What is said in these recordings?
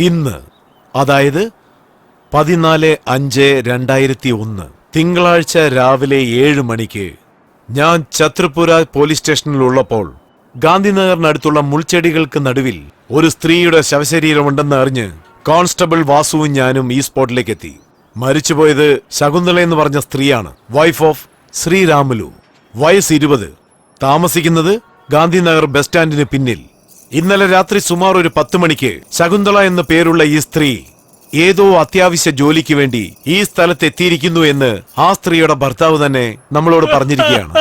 ഇന്ന്, അതായത് 14/5/2001 തിങ്കളാഴ്ച രാവിലെ 7 മണിക്ക് ഞാൻ ഛത്രപുര പോലീസ് സ്റ്റേഷനിലുള്ളപ്പോൾ ഗാന്ധിനഗറിനടുത്തുള്ള മുൾച്ചെടികൾക്ക് നടുവിൽ ഒരു സ്ത്രീയുടെ ശവശരീരമുണ്ടെന്ന് അറിഞ്ഞ് കോൺസ്റ്റബിൾ വാസുവും ഞാനും ഈ സ്പോട്ടിലേക്ക് എത്തി. മരിച്ചുപോയത് ശകുന്തള എന്ന് പറഞ്ഞ സ്ത്രീയാണ്. വൈഫ് ഓഫ് ശ്രീരാമുലു, വയസ്സ് 20, താമസിക്കുന്നത് ഗാന്ധിനഗർ ബസ് സ്റ്റാൻഡിന് പിന്നിൽ. ഇന്നലെ രാത്രി സുമാർ ഒരു 10 മണിക്ക് ശകുന്തള എന്ന പേരുള്ള ഈ സ്ത്രീ ഏതോ അത്യാവശ്യ ജോലിക്ക് വേണ്ടി ഈ സ്ഥലത്ത് എത്തിയിരിക്കുന്നു എന്ന് ആ സ്ത്രീയുടെ ഭർത്താവ് തന്നെ നമ്മളോട് പറഞ്ഞിരിക്കുകയാണ്.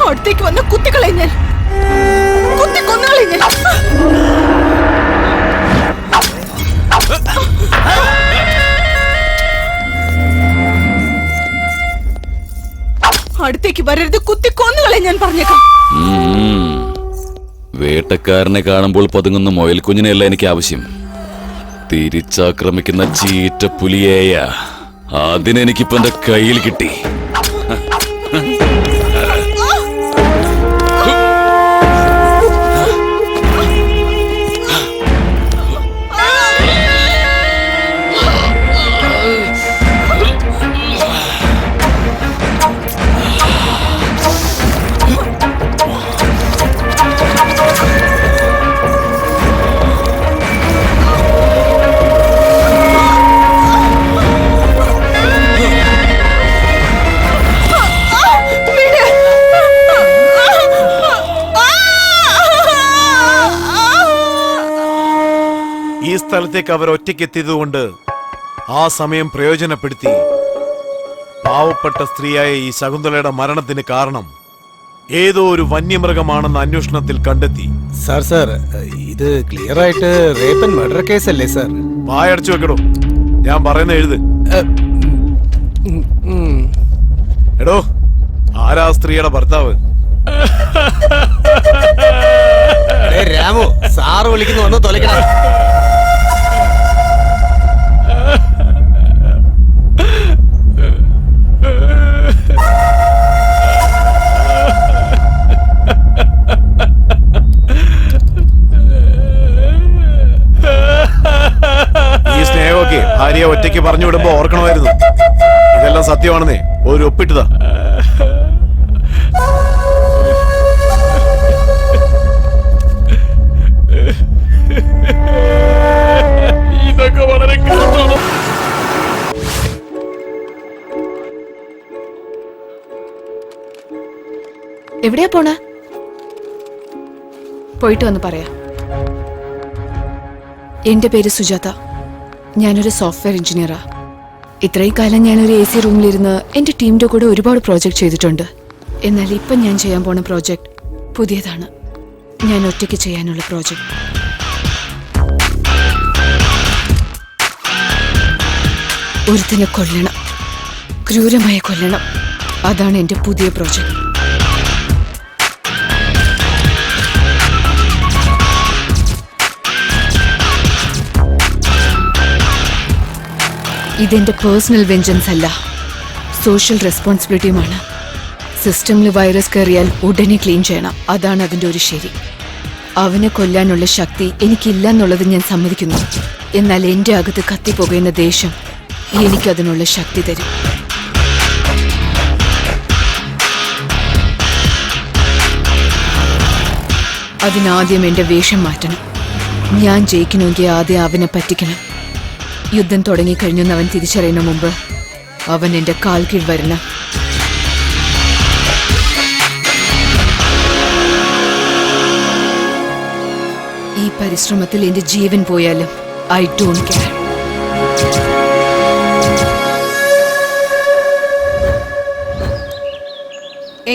അടുത്തേക്ക് വന്ന് കുത്തിക്കളഞ്ഞാൽ കുത്തിക്കൊന്നുകളഞ്ഞാൽ അടുത്തേക്ക് വരരുത്, കുത്തിക്കൊന്നുകളെ ഞാൻ പറഞ്ഞേക്കാം. വേട്ടക്കാരനെ കാണുമ്പോൾ പതുങ്ങുന്ന മുയൽക്കുഞ്ഞിനെയല്ല എനിക്ക് ആവശ്യം, തിരിച്ചാക്രമിക്കുന്ന ചീറ്റ പുലിയേയ. അതിനെനിക്കിപ്പോ എന്റെ കയ്യിൽ കിട്ടി. ഈ സ്ഥലത്തേക്ക് അവർ ഒറ്റയ്ക്കെത്തിയതുകൊണ്ട് ആ സമയം പ്രയോജനപ്പെടുത്തി പാവപ്പെട്ട സ്ത്രീയായ ഈ ശകുന്തളയുടെ മരണത്തിന് കാരണം ഏതോ ഒരു വന്യമൃഗമാണെന്ന് അന്വേഷണത്തിൽ കണ്ടെത്തി. സാർ ഇത് ക്ലിയർ ആയിട്ട് റേപ്പ് ആൻഡ് മർഡർ കേസ് അല്ലേ സാർ? വായടച്ചു വെക്കടോ, ഞാൻ പറയുന്ന എഴുത്. എടോ, ആരാ സ്ത്രീയുടെ ഭർത്താവ്? രാമു, സാറ് വിളിക്കുന്നു, വന്ന് തൊലക്കണം. ഈ സ്നേഹമൊക്കെ ഭാര്യയെ ഒറ്റയ്ക്ക് പറഞ്ഞു വിടുമ്പോ ഓർക്കണമായിരുന്നു. ഇതെല്ലാം സത്യമാണെന്നേ ഒരു ഒപ്പിട്ടതാ. ഇതൊക്കെ വളരെ കഷ്ടമാണ്. എവിടെയാ പോണ? പോയിട്ട് വന്ന് പറയാം. എന്റെ പേര് സുജാത, ഞാനൊരു സോഫ്റ്റ്വെയർ എഞ്ചിനീയറാ. ഇത്രയും കാലം ഞാനൊരു AC റൂമിലിരുന്ന് എന്റെ ടീമിന്റെ കൂടെ ഒരുപാട് പ്രോജക്റ്റ് ചെയ്തിട്ടുണ്ട്. എന്നാൽ ഇപ്പം ഞാൻ ചെയ്യാൻ പോണ പ്രോജക്റ്റ് പുതിയതാണ്. ഞാൻ ഒറ്റയ്ക്ക് ചെയ്യാനുള്ള പ്രോജക്റ്റ്. ഒരുത്തിനെ കൊല്ലണം, ക്രൂരമായി കൊല്ലണം. അതാണ് എന്റെ പുതിയ പ്രോജക്റ്റ്. ഇതെന്റെ പേഴ്സണൽ വെഞ്ചൻസ് അല്ല, സോഷ്യൽ റെസ്പോൺസിബിലിറ്റിയുമാണ്. സിസ്റ്റമിൽ വൈറസ് കയറിയാൽ ഉടനെ ക്ലീൻ ചെയ്യണം. അതാണ് അതിൻ്റെ ഒരു ശരി. അവനെ കൊല്ലാനുള്ള ശക്തി എനിക്കില്ലെന്നുള്ളത് ഞാൻ സമ്മതിക്കുന്നു. എന്നാൽ എന്റെ അകത്ത് കത്തിപ്പോകുന്ന ദേഷ്യം എനിക്കതിനുള്ള ശക്തി തരും. അതിനാദ്യം എന്റെ വേഷം മാറ്റണം. ഞാൻ ജയിക്കണമെങ്കിൽ ആദ്യം അവനെ പറ്റിക്കണം. യുദ്ധം തുടങ്ങിക്കഴിഞ്ഞെന്ന് അവൻ തിരിച്ചറിയുന്ന മുമ്പ് അവൻ എന്റെ കാൽ കീഴ് വരണം. ഈ പരിശ്രമത്തിൽ എന്റെ ജീവൻ പോയാലും ഐ ഡോണ്ട് കെയർ.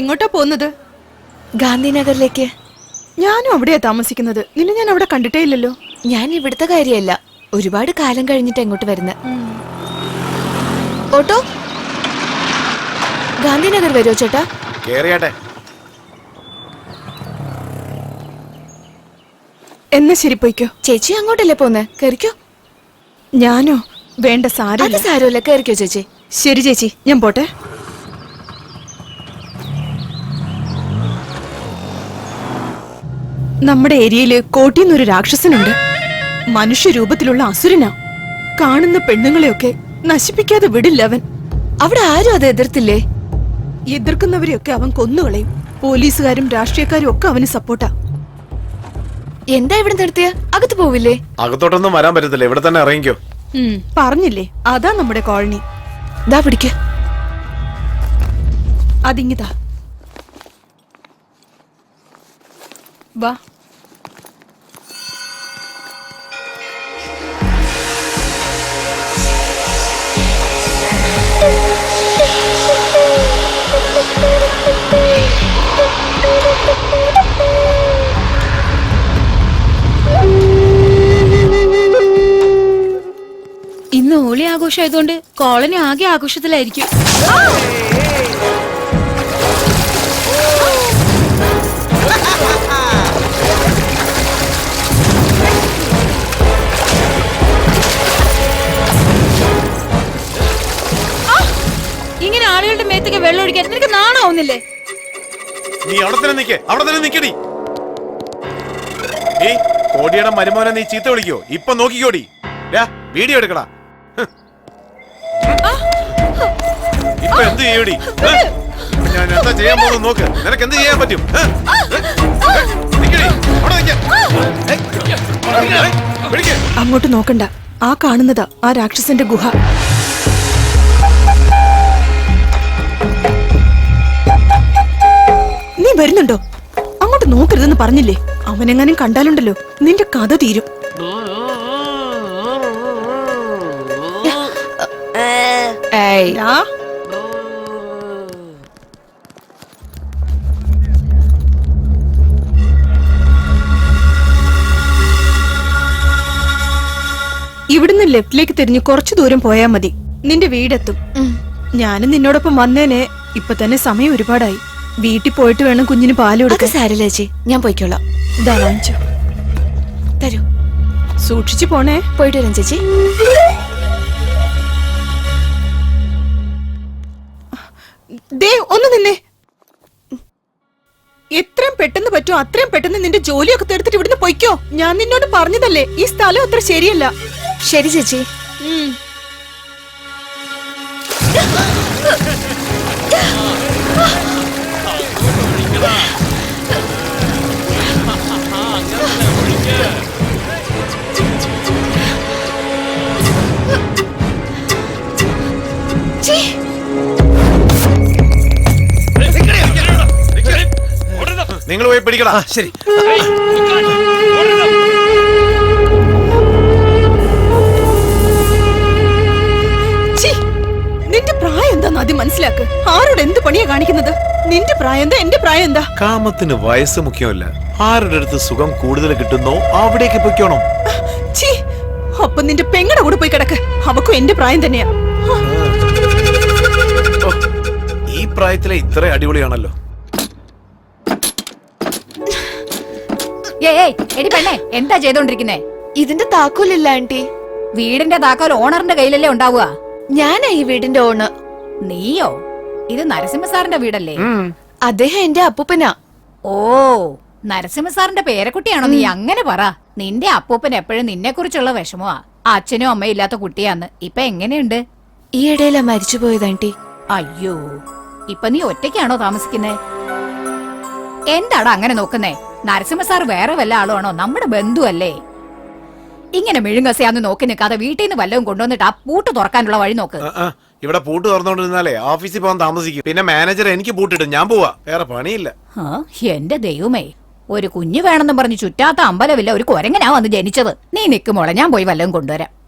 എങ്ങോട്ടാ പോകുന്നത്? ഗാന്ധിനഗറിലേക്ക്. ഞാനും അവിടെയാ താമസിക്കുന്നത്. നിന്നെ ഞാൻ അവിടെ കണ്ടിട്ടേ ഇല്ലല്ലോ. ഞാൻ ഇവിടുത്തെ കാര്യമല്ല, ഒരുപാട് കാലം കഴിഞ്ഞിട്ട് എങ്ങോട്ട് വരുന്ന. ഓട്ടോ ഗാന്ധിനഗർ വരുമോ ചേട്ടാ? കേറിയാട്ടെ. എന്നാ ശരി, പോയിക്കോ. ചേച്ചി അങ്ങോട്ടല്ലേ പോന്നെ? കേറിക്കോ. ഞാനോ? വേണ്ട, അത് സാരമില്ല. സാരമല്ല, കേറിക്കോ ചേച്ചി. ശരി ചേച്ചി, ഞാൻ പോട്ടെ. നമ്മുടെ ഏരിയയില് കോട്ടിന്നൊരു രാക്ഷസനുണ്ട്. മനുഷ്യരൂപത്തിലുള്ള അസുരനാ. കാണുന്ന പെണ്ണുങ്ങളെയൊക്കെ നശിപ്പിക്കാതെ വിടില്ല അവൻ. അവിടെ ആരും അത് എതിർത്തില്ലേ? എതിർക്കുന്നവരെയൊക്കെ അവൻ കൊന്നുകളയും. പോലീസുകാരും രാഷ്ട്രീയക്കാരും ഒക്കെ അവന് സപ്പോർട്ടാ. എന്താ ഇവിടെ നിർത്തിയ? അകത്ത് പോവില്ലേ? അകത്തോട്ടൊന്നും വരാൻ പറ്റത്തില്ല, ഇവിടെ തന്നെ ഇറങ്ങിക്കോ. പറഞ്ഞില്ലേ, അതാ നമ്മുടെ കോളനി. ദാ പിടിക്ക. അതിങ്ങിതാ, വാ. ഇന്ന് ഹോളി ആഘോഷം ആയതുകൊണ്ട് കോളനി ആകെ ആഘോഷത്തിലായിരിക്കും. ഇങ്ങനെ ആളുകളുടെ മേത്തൊക്കെ വെള്ളം ഒഴിക്കാൻ നിനക്ക് നാണാവുന്നില്ലേ? നീ അവിടെ തന്നെ നിക്കേ, അവിടെ തന്നെ നിക്കടി. കോടിയുടെ മരുമോനെ നീ ചീത്ത വിളിക്കോ? ഇപ്പൊ നോക്കിക്കോടി. വീഡിയോ എടുക്കടാ. ഇപ്പൊ എന്ത് ചെയ്യൂടി? ഞാൻ എന്താ ചെയ്യാൻ പോകുന്നത് നോക്ക്. നിനക്ക് എന്ത് ചെയ്യാൻ പറ്റും? അങ്ങോട്ട് നോക്കണ്ട. ആ കാണുന്നതാ ആ രാക്ഷസന്റെ ഗുഹ. നീ വരുന്നുണ്ടോ? അങ്ങോട്ട് നോക്കരുതെന്ന് പറഞ്ഞില്ലേ? അവനെങ്ങാനും കണ്ടാലുണ്ടല്ലോ നിന്റെ കഥ തീരും. ഇവിടുന്ന് ലെഫ്റ്റിലേക്ക് തിരിഞ്ഞ് കുറച്ചു ദൂരം പോയാ മതി, നിന്റെ വീടെത്തും. ഞാനും നിന്നോടൊപ്പം വന്നേനെ. ഇപ്പൊ തന്നെ സമയം ഒരുപാടായി. വീട്ടിൽ പോയിട്ട് വേണം കുഞ്ഞിന് പാല് കൊടുക്കാൻ. സാരമില്ല ചേച്ചി, ഞാൻ പോയിക്കോളാം. ഇതാ വാങ്ങിച്ചോ. തരൂ. സൂക്ഷിച്ചു പോണേ. പോയിട്ട് വരാം ചേച്ചി. ദേ ഒന്ന് നിന്നെ. എത്രയും പെട്ടെന്ന് പറ്റുമോ അത്രയും പെട്ടെന്ന് നിന്റെ ജോലിയൊക്കെ തീർത്തിട്ട് ഇവിടുന്ന് പൊയ്ക്കോ. ഞാൻ നിന്നോട് പറഞ്ഞതല്ലേ ഈ സ്ഥലം അത്ര ശരിയല്ല. ശരി ചേച്ചി. നിങ്ങൾ പോയി പിടിക്കടാ. ശരി. നിന്റെ പ്രായം എന്താന്ന് ആദ്യം മനസ്സിലാക്ക്. ആരോട് എന്ത് പണിയാ കാണിക്കുന്നത്? നിന്റെ പ്രായം എന്താ, എന്റെ പ്രായം എന്താ? കാമത്തിന് വയസ്സ് മുഖ്യമല്ല, ആരുടെ അടുത്ത് സുഖം കൂടുതൽ കിട്ടുന്നോ അവിടേക്ക് പൊയ്ക്കോണം. അപ്പൊ നിന്റെ പെങ്ങടെ കൂടെ പോയി കിടക്ക്. അവക്കും എന്റെ പ്രായം തന്നെയാ. ഈ പ്രായത്തിലെ ഇത്ര അടിപൊളിയാണല്ലോ. എടി പെണ്ണേ, എന്താ ചെയ്തോണ്ടിരിക്കുന്നേ? ഇതിന്റെ താക്കോലില്ല ആന്റി. വീടിന്റെ താക്കോൽ ഓണറിന്റെ കയ്യിലല്ലേ ഉണ്ടാവുക? ഞാനാ ഈ വീടിന്റെ ഓണർ. നീയോ? ഇത് നരസിംഹ സാറിന്റെ വീടല്ലേ? അദ്ദേഹം എന്റെ അപ്പൂപ്പനാ. ഓ, നരസിംഹ സാറിന്റെ പേരക്കുട്ടിയാണോ നീ അങ്ങനെ പറ. നിന്റെ അപ്പൂപ്പൻ എപ്പോഴും നിന്നെ കുറിച്ചുള്ള വിഷമമാ. അച്ഛനും അമ്മയും ഇല്ലാത്ത കുട്ടിയാന്ന്. ഇപ്പൊ എങ്ങനെയുണ്ട്? ഈ ഇടയിലാ മരിച്ചുപോയത് ആന്റി. അയ്യോ, ഇപ്പൊ നീ ഒറ്റയ്ക്കാണോ താമസിക്കുന്നേ? എന്താടാ അങ്ങനെ നോക്കുന്നേ? നരസിംഹ സാർ വേറെ വല്ല ആളുമാണോ? നമ്മുടെ ബന്ധുവല്ലേ. ഇങ്ങനെ മെഴുങ്ങസയാന്ന് നോക്കി നിൽക്കാതെ വീട്ടിൽ നിന്ന് വല്ലതും കൊണ്ടുവന്നിട്ട് ആ പൂട്ട് തുറക്കാനുള്ള വഴി നോക്ക്. ഇവിടെ പൂട്ട് തുറന്നോണ്ടിരുന്നാലേ ഓഫീസിൽ പോകാൻ താമസിക്കും. പിന്നെ മാനേജർ എനിക്ക് പൂട്ടിടും, ഞാൻ പോവാ, വേറെ പണിയില്ല. ആ, എന്റെ ദൈവമേ, ഒരു കുഞ്ഞു വേണമെന്നും പറഞ്ഞ് ചുറ്റാത്ത അമ്പലമില്ല ഒരു കൊരങ്ങനാ വന്ന് ജനിച്ചത്. നീ നിക്കുമോളെ, ഞാൻ പോയി വല്ലതും കൊണ്ടുവരാം.